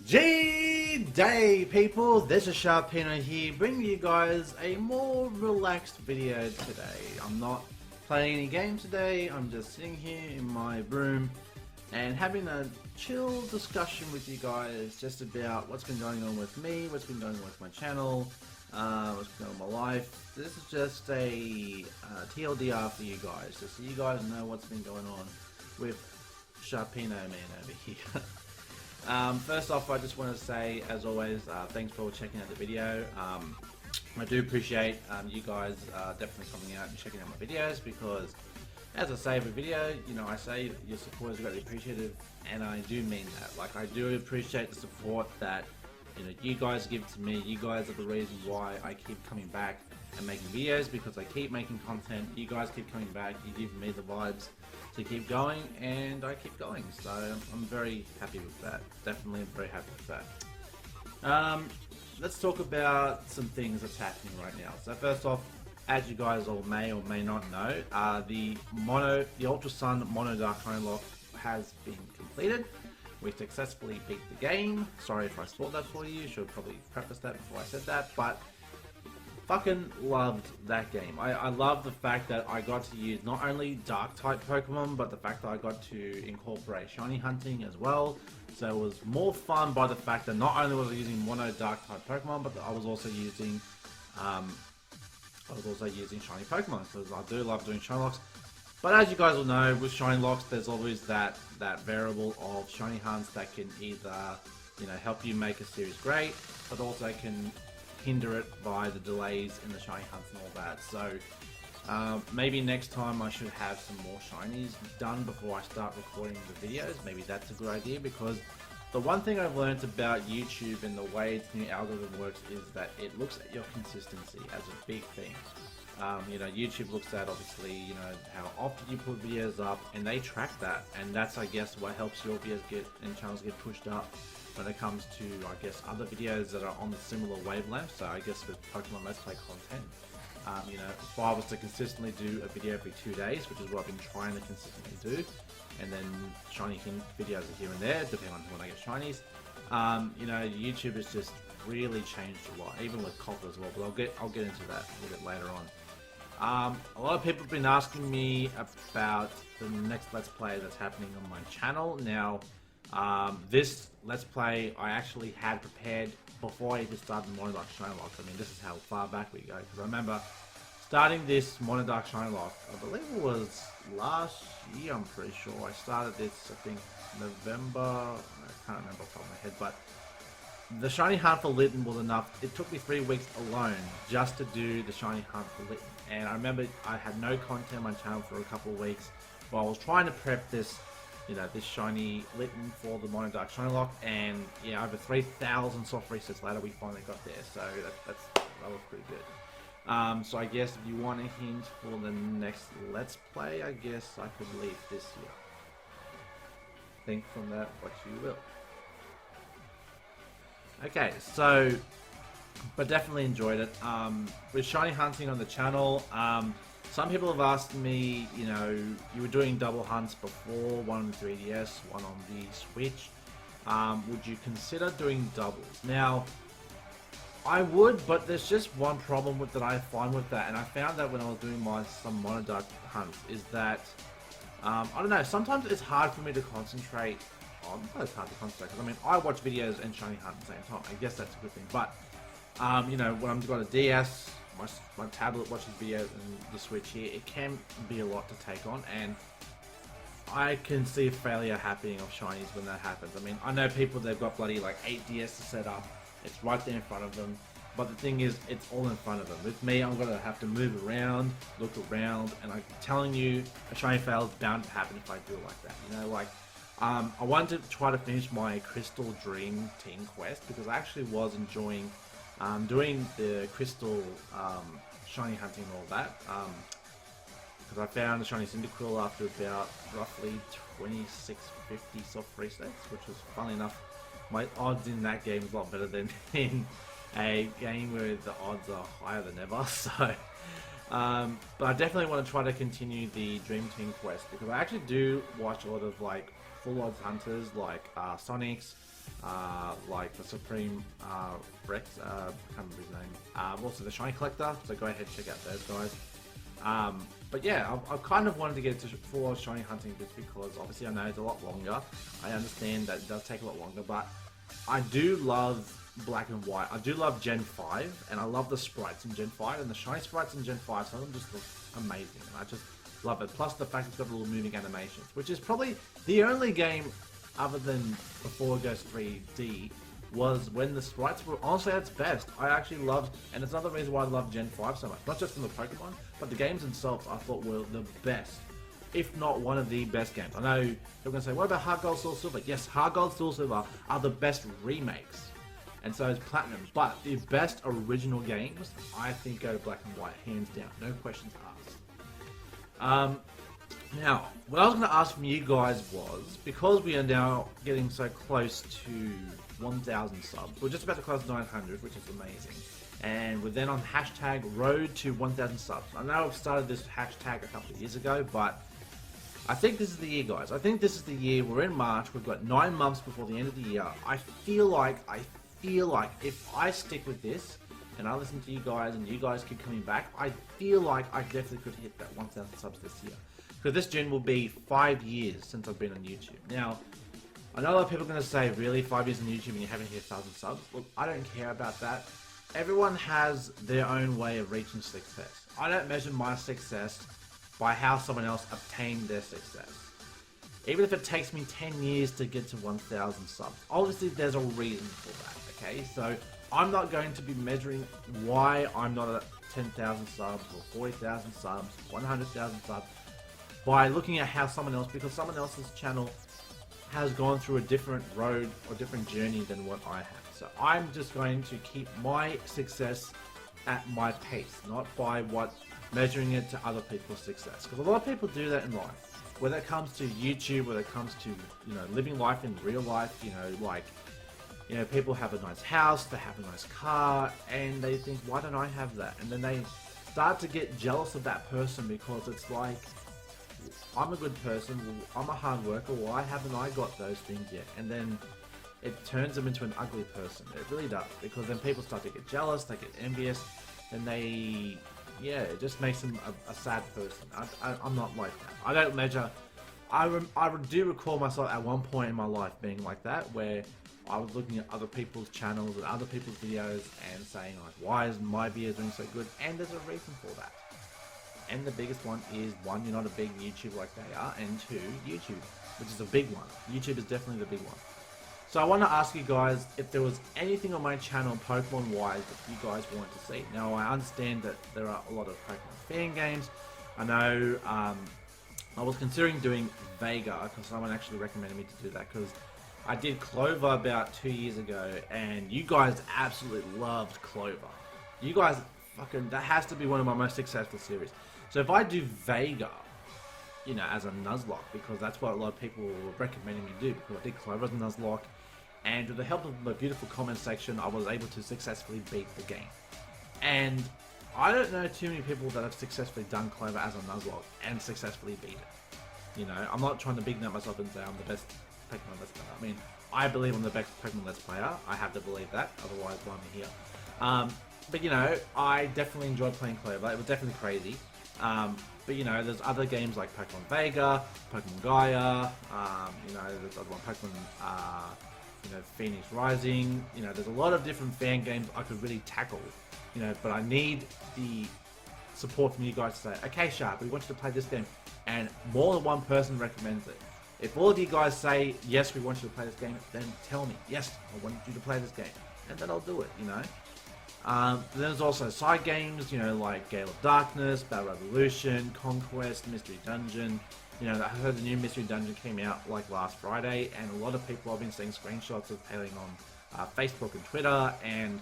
G-Day people, this is Sharpino here, bringing you guys a more relaxed video today. I'm not playing any games today, I'm just sitting here in my room and having a chill discussion with you guys just about what's been going on with me, what's been going on with my channel, what's been going on with my life. This is just a TLDR for you guys, just so you guys know what's been going on with Sharpino man over here. First off, I just want to say, as always, thanks for checking out the video. I do appreciate you guys definitely coming out and checking out my videos, because as I say every video, you know, I say your support is greatly appreciated, and I do mean that. Like, I do appreciate the support that, you know, you guys give to me. You guys are the reason why I keep coming back and making videos, because I keep making content. You guys keep coming back, you give me the vibes to keep going, and I keep going, so I'm very happy with that. Definitely very happy with that. Let's talk about some things that's happening right now. So first off, as you guys all may or may not know, the Ultra Sun Mono Dark Unlock has been completed. We successfully beat the game. Sorry if I spoiled that for you, should probably preface that before I said that, but fucking loved that game. I love the fact that I got to use not only dark type Pokemon, but the fact that I got to incorporate shiny hunting as well. So it was more fun by the fact that not only was I using mono dark type Pokemon, but I was also using shiny Pokemon, because I do love doing shiny locks. But as you guys will know, with shiny locks, there's always that variable of shiny hunts that can either, you know, help you make a series great, but also can hinder it by the delays in the shiny hunts and all that. So maybe next time I should have some more shinies done before I start recording the videos. Maybe that's a good idea, because the one thing I've learned about YouTube and the way its new algorithm works is that it looks at your consistency as a big thing. You know, YouTube looks at, obviously, you know, how often you put videos up, and they track that, and that's, I guess, what helps your videos get and channels get pushed up when it comes to, I guess, other videos that are on the similar wavelength. So I guess with Pokemon Let's Play content, you know, if I was to consistently do a video every 2 days, which is what I've been trying to consistently do, and then shiny videos here and there, depending on when I get shinies, you know, YouTube has just really changed a lot, even with Copper as well, but I'll get into that a little bit later on. A lot of people have been asking me about the next Let's Play that's happening on my channel. Now, this Let's Play I actually had prepared before I even started Mono Dark Shiny Lock. I mean, this is how far back we go, because I remember starting this Mono Dark Shiny Lock, I believe it was last year, I'm pretty sure. I started this, I think, November, I can't remember off the top of my head, but the shiny hunt for Litten was enough. It took me 3 weeks alone just to do the shiny hunt for Litten. And I remember I had no content on my channel for a couple of weeks while I was trying to prep this, you know, this shiny Litten for the Mono Dark Shiny Lock. And yeah, over 3,000 soft resets later, we finally got there. So that was pretty good. So I guess if you want a hint for the next Let's Play, I guess I could leave this here. Think from that what you will. Okay, so, but definitely enjoyed it. With shiny hunting on the channel, some people have asked me, you know, you were doing double hunts before, one on the 3DS, one on the Switch. Would you consider doing doubles? Now, I would, but there's just one problem that I find with that, and I found that when I was doing some Mono Dark hunts, is that, I don't know, sometimes it's hard for me to concentrate. It's hard to concentrate, because I mean, I watch videos and shiny hunt at the same time. I guess that's a good thing, but you know, when I've got a DS, my tablet watches videos, and the Switch here, it can be a lot to take on, and I can see a failure happening of shinies when that happens. I mean, I know people, they've got bloody like 8 DS to set up, it's right there in front of them, but the thing is, it's all in front of them. With me, I'm gonna have to move around, look around, and I'm telling you, a shiny fail is bound to happen if I do it like that. You know, like, I wanted to try to finish my Crystal Dream Team quest, because I actually was enjoying doing the Crystal shiny hunting and all that, because I found the shiny Cyndaquil after about roughly 2650 soft resets, which was, funnily enough, my odds in that game is a lot better than in a game where the odds are higher than ever. So but I definitely want to try to continue the Dream Team quest, because I actually do watch a lot of like full odds hunters like Sonics, like the Supreme Rex, I can't remember his name. Also the Shiny Collector, so go ahead and check out those guys. But yeah, I've kind of wanted to get into full shiny hunting just because obviously I know it's a lot longer. I understand that it does take a lot longer, but I do love Black and White. I do love Gen 5, and I love the sprites in Gen 5, and the shiny sprites in Gen 5, some of them just look amazing, and I just love it. Plus the fact it's got little moving animations, which is probably the only game other than before it goes 3D was when the sprites were honestly at its best. I actually loved, and it's another reason why I love Gen 5 so much, not just from the Pokemon, but the games themselves I thought were the best, if not one of the best games. I know you're going to say, what about Heart Gold, Soul Silver? Yes, Heart Gold, Soul Silver are the best remakes, and so is Platinum, but the best original games, I think, go to Black and White, hands down, no questions asked. Now, what I was going to ask from you guys was, because we are now getting so close to 1,000 subs, we're just about to cross 900, which is amazing, and we're then on hashtag road to 1,000 subs. I know I've started this hashtag a couple of years ago, but I think this is the year, guys. I think this is the year. We're in March, we've got 9 months before the end of the year. I feel like if I stick with this, and I listen to you guys, and you guys keep coming back, I feel like I definitely could hit that 1,000 subs this year. Because this gen will be 5 years since I've been on YouTube. Now, I know a lot of people are going to say, really, 5 years on YouTube and you haven't hit 1,000 subs? Look, I don't care about that. Everyone has their own way of reaching success. I don't measure my success by how someone else obtained their success. Even if it takes me 10 years to get to 1,000 subs. Obviously, there's a reason for that, okay? So, I'm not going to be measuring why I'm not at 10,000 subs or 40,000 subs, 100,000 subs by looking at how someone else, because someone else's channel has gone through a different road or different journey than what I have. So I'm just going to keep my success at my pace, not by measuring it to other people's success. Because a lot of people do that in life. Whether it comes to YouTube, whether it comes to, living life in real life, people have a nice house, they have a nice car, and they think, why don't I have that? And then they start to get jealous of that person because it's like, I'm a good person, I'm a hard worker, why haven't I got those things yet? And then it turns them into an ugly person. It really does, because then people start to get jealous, they get envious, and it just makes them a sad person. I'm not like that. I don't measure. I do recall myself at one point in my life being like that, where I was looking at other people's channels and other people's videos and saying, like, why is my video doing so good? And there's a reason for that. And the biggest one is, 1, you're not a big YouTuber like they are, and 2, YouTube, which is a big one. YouTube is definitely the big one. So I want to ask you guys if there was anything on my channel Pokemon-wise that you guys wanted to see. Now, I understand that there are a lot of Pokemon fan games. I know I was considering doing Vega, because someone actually recommended me to do that, because I did Clover about 2 years ago, and you guys absolutely loved Clover. You guys that has to be one of my most successful series. So if I do Vega, as a Nuzlocke, because that's what a lot of people were recommending me do, because I did Clover as a Nuzlocke, and with the help of the beautiful comment section, I was able to successfully beat the game. And I don't know too many people that have successfully done Clover as a Nuzlocke and successfully beat it. I'm not trying to big note myself and say I'm the best Pokemon Let's Player. I mean, I believe I'm the best Pokemon Let's Player. I have to believe that, otherwise why am I here? But I definitely enjoyed playing Clover. It was definitely crazy. But there's other games like Pokemon Vega, Pokemon Gaia, there's other one, Pokemon, Phoenix Rising. There's a lot of different fan games I could really tackle. But I need the support from you guys to say, okay, Sharp, we want you to play this game, and more than one person recommends it. If all of you guys say, yes, we want you to play this game, then tell me, yes, I want you to play this game, and then I'll do it, There's also side games, like Gale of Darkness, Battle Revolution, Conquest, Mystery Dungeon. I heard the new Mystery Dungeon came out like last Friday, and a lot of people have been seeing screenshots of playing on Facebook and Twitter, and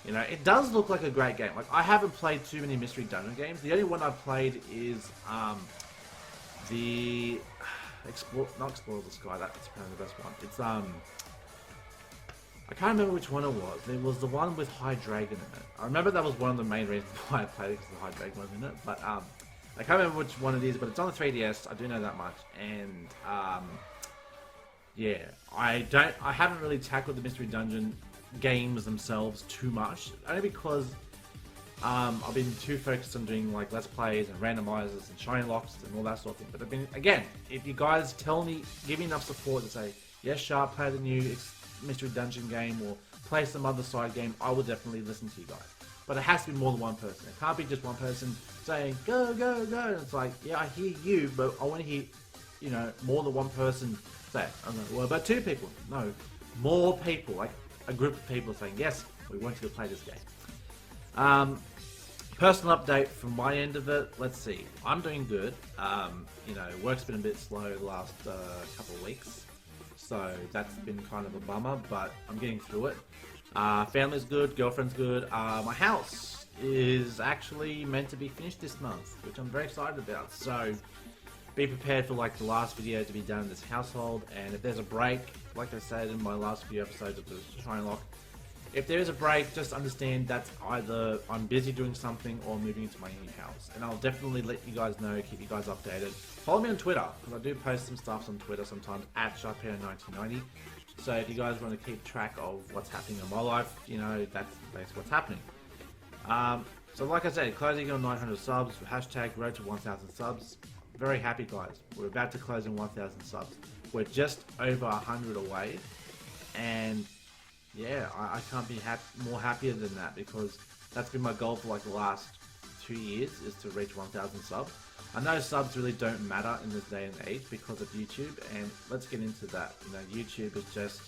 it does look like a great game. Like, I haven't played too many Mystery Dungeon games. The only one I've played is the not Explore the Sky. That's probably the best one. It's I can't remember which one it was. It was the one with High Dragon in it. I remember that was one of the main reasons why I played it, because the High Dragon was in it. But I can't remember which one it is. But it's on the 3DS. I do know that much. And yeah, I haven't really tackled the mystery dungeon games themselves too much, only because I've been too focused on doing like let's plays and randomizers and shiny locks and all that sort of thing. But I've been, again, if you guys tell me, give me enough support to say yes, Sharp, play the new mystery dungeon game or play some other side game, I will definitely listen to you guys. But it has to be more than one person. It can't be just one person saying go go go. And it's like, yeah, I hear you, but I want to hear, you know, more than one person say it. I'm like, well, about 2 people. No, more people, like a group of people saying yes, we want you to play this game. Personal update from my end of it. Let's see. I'm doing good. You know, work's been a bit slow the last couple of weeks, so that's been kind of a bummer. But I'm getting through it. Family's good. Girlfriend's good. My house is actually meant to be finished this month, which I'm very excited about. So be prepared for like the last video to be done in this household. And if there's a break, like I said in my last few episodes of the Shiny Lock, if there is a break, just understand that's either I'm busy doing something or moving into my new house. And I'll definitely let you guys know, keep you guys updated. Follow me on Twitter, because I do post some stuff on Twitter sometimes, at Sharpino1990. So if you guys want to keep track of what's happening in my life, you know, that's basically what's happening. So like I said, closing on 900 subs, hashtag road to 1000 subs. Very happy, guys. We're about to close in 1000 subs. We're just over 100 away. And yeah, I can't be more happier than that, because that's been my goal for like the last 2 years, is to reach 1000 subs. I know subs really don't matter in this day and age because of YouTube, and let's get into that. You know, YouTube is just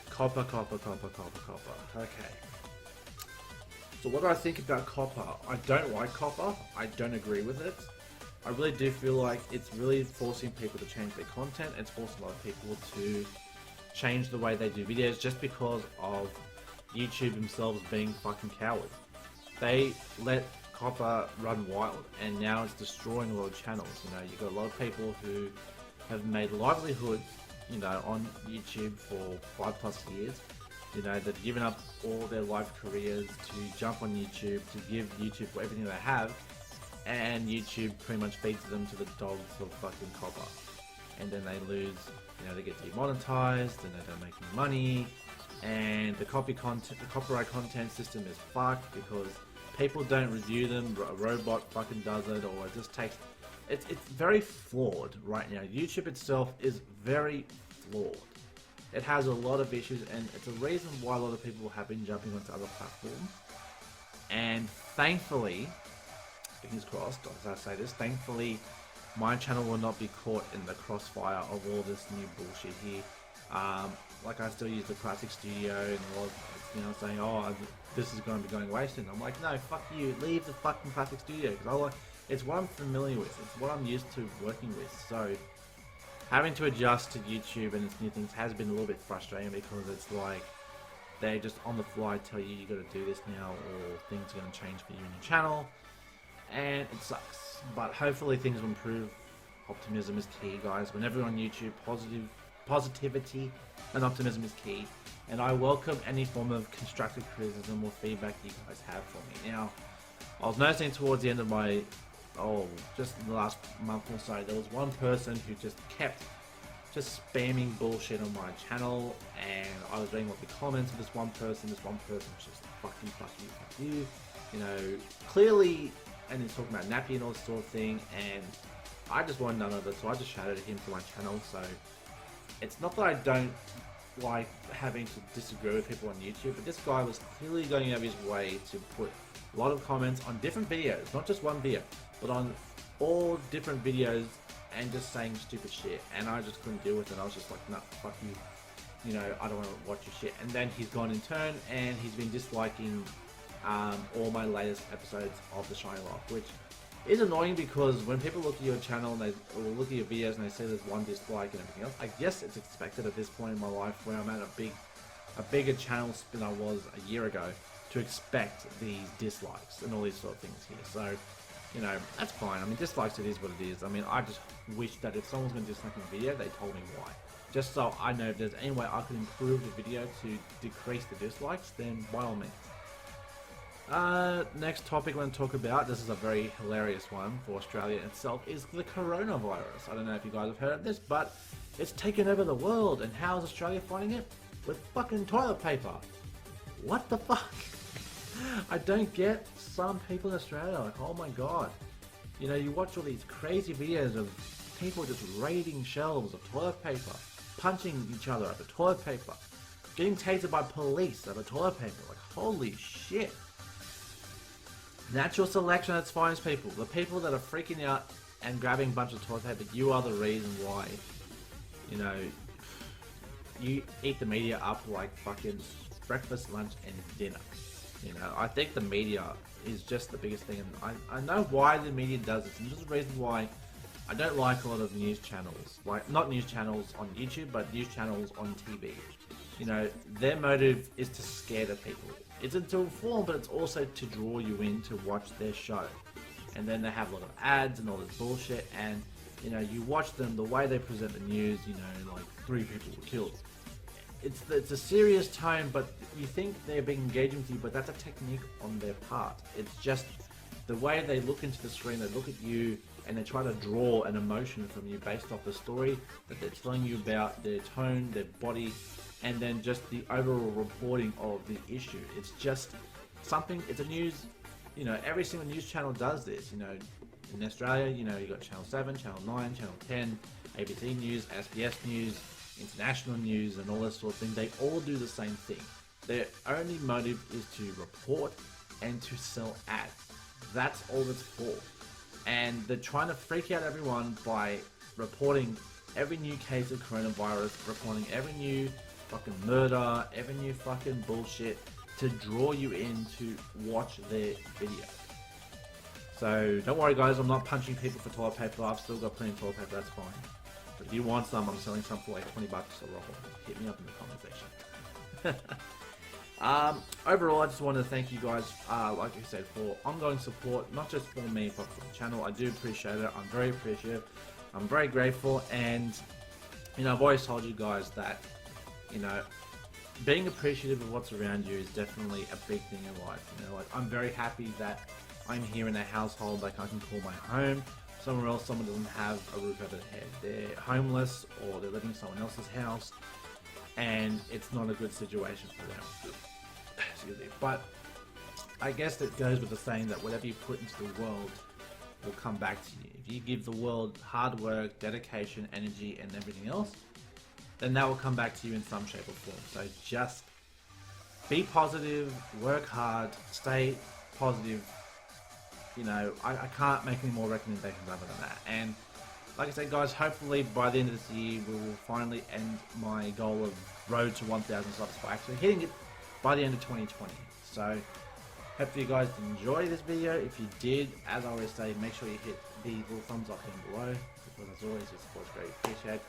copper. Okay. So what do I think about copper? I don't like copper. I don't agree with it. I really do feel like it's really forcing people to change their content. It's forcing a lot of people to change the way they do videos just because of YouTube themselves being fucking cowards. They let copper run wild, and now it's destroying a lot of channels. You know, you've got a lot of people who have made livelihood, you know, on YouTube for 5+ years. You know, they've given up all their life careers to jump on YouTube, to give YouTube everything they have, and YouTube pretty much feeds them to the dogs of fucking copper. And then they lose, you know, they get demonetized, and they don't make any money, and the copyright content system is fucked because people don't review them, a robot fucking does it, or it just takes... It's very flawed right now. YouTube itself is very flawed. It has a lot of issues, and it's a reason why a lot of people have been jumping onto other platforms. And thankfully, fingers crossed, as I say this, thankfully my channel will not be caught in the crossfire of all this new bullshit here. Like, I still use the classic studio, and a lot of, you know, saying, oh, this is going to be going wasted. And I'm like, no, fuck you, leave the fucking classic studio, because it's what I'm familiar with, it's what I'm used to working with. So having to adjust to YouTube and its new things has been a little bit frustrating, because it's like they just on the fly tell you got to do this now, or things are going to change for you in your channel, and it sucks. But hopefully things will improve. Optimism is key, guys. Whenever you're on YouTube, positivity and optimism is key, and I welcome any form of constructive criticism or feedback you guys have for me. Now, I was noticing towards the end of my, just in the last month or so, there was one person who just kept spamming bullshit on my channel, and I was reading what the comments of this one person was just fuck you, you know, clearly, and he's talking about nappy and all this sort of thing, and I just wanted none of it, so I just shouted at him to my channel. So it's not that I don't like having to disagree with people on YouTube, but this guy was clearly going out of his way to put a lot of comments on different videos, not just one video, but on all different videos, and just saying stupid shit, and I just couldn't deal with it. I was just like, no, fuck you, you know, I don't want to watch your shit. And then he's gone in turn, and he's been disliking all my latest episodes of the Shiny Lock, which is annoying, because when people look at your channel and or look at your videos and they see there's one dislike and everything else, I guess it's expected at this point in my life, where I'm at a bigger channel than I was a year ago, to expect these dislikes and all these sort of things here. So, you know, that's fine. I mean, dislikes, it is what it is. I mean, I just wish that if someone's going to dislike a video, they told me why. Just so I know if there's any way I could improve the video to decrease the dislikes, then by all means. Next topic I want to talk about, this is a very hilarious one for Australia itself, is the coronavirus. I don't know if you guys have heard of this, but it's taken over the world, and how is Australia fighting it? With fucking toilet paper. What the fuck? I don't get some people in Australia, like, oh my god. You know, you watch all these crazy videos of people just raiding shelves of toilet paper, punching each other over toilet paper, getting tasered by police over toilet paper. Like, holy shit. Natural selection at its finest, people. The people that are freaking out and grabbing a bunch of toilet paper, you are the reason why. You know, you eat the media up like fucking breakfast, lunch, and dinner. You know, I think the media is just the biggest thing, and I know why the media does this, and this is the reason why I don't like a lot of news channels. Like, not news channels on YouTube, but news channels on TV. You know, their motive is to scare the people. It's to inform, but it's also to draw you in to watch their show. And then they have a lot of ads and all this bullshit, and, you know, you watch them, the way they present the news, you know, like 3 people were killed. It's a serious tone, but you think they're being engaging with you, but that's a technique on their part. It's just the way they look into the screen, they look at you, and they try to draw an emotion from you based off the story that they're telling you about, their tone, their body, and then just the overall reporting of the issue. It's just something, it's a news, you know, every single news channel does this. You know, in Australia, you know, you got Channel 7, Channel 9, Channel 10, ABC News, SBS News, international news, and all this sort of thing. They all do the same thing. Their only motive is to report and to sell ads. That's all it's for. And they're trying to freak out everyone by reporting every new case of coronavirus, reporting every new fucking murder, every new fucking bullshit to draw you in to watch their video. So don't worry guys, I'm not punching people for toilet paper. I've still got plenty of toilet paper, that's fine. But if you want some, I'm selling some for like 20 bucks a roll. Hit me up in the comment section. Overall, I just want to thank you guys, like I said, for ongoing support, not just for me, but for the channel. I do appreciate it. I'm very appreciative. I'm very grateful, and you know, I've always told you guys that, you know, being appreciative of what's around you is definitely a big thing in life. You know, like, I'm very happy that I'm here in a household like I can call my home. Somewhere else, someone doesn't have a roof over their head. They're homeless, or they're living in someone else's house, and it's not a good situation for them. Excuse me. But I guess it goes with the saying that whatever you put into the world will come back to you. If you give the world hard work, dedication, energy, and everything else, then that will come back to you in some shape or form. So just be positive, work hard, stay positive. You know, I can't make any more recommendations other than that. And like I said, guys, hopefully by the end of this year, we will finally end my goal of road to 1,000 subs by actually hitting it by the end of 2020. So hopefully you guys enjoy this video. If you did, as I always say, make sure you hit the little thumbs up down below, because as always, your support is very appreciated.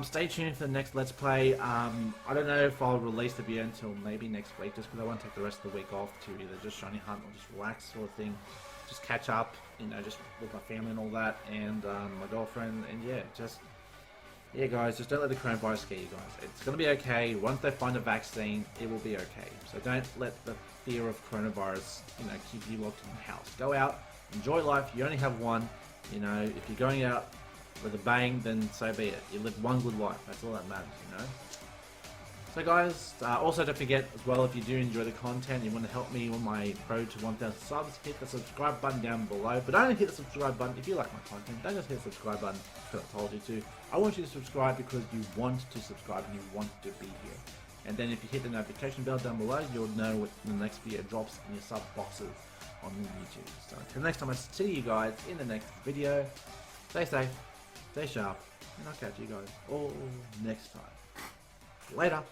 Stay tuned for the next Let's Play. I don't know if I'll release the video until maybe next week, just because I want to take the rest of the week off to either just shiny hunt or just relax sort of thing. Just catch up, you know, just with my family and all that, and my girlfriend, and yeah, guys, just don't let the coronavirus scare you guys. It's going to be okay. Once they find a vaccine, it will be okay. So don't let the fear of coronavirus, you know, keep you locked in the house. Go out, enjoy life. You only have one. You know, if you're going out with a bang, then so be it. You live one good life. That's all that matters, you know. So guys, also don't forget as well, if you do enjoy the content, you want to help me on my road to 1,000 subs, hit the subscribe button down below. But don't hit the subscribe button if you like my content. Don't just hit the subscribe button because I told you to. I want you to subscribe because you want to subscribe and you want to be here. And then if you hit the notification bell down below, you'll know when the next video drops in your sub boxes on YouTube. So until next time, I see you guys in the next video. Stay safe, stay sharp, and I'll catch you guys all next time. Later.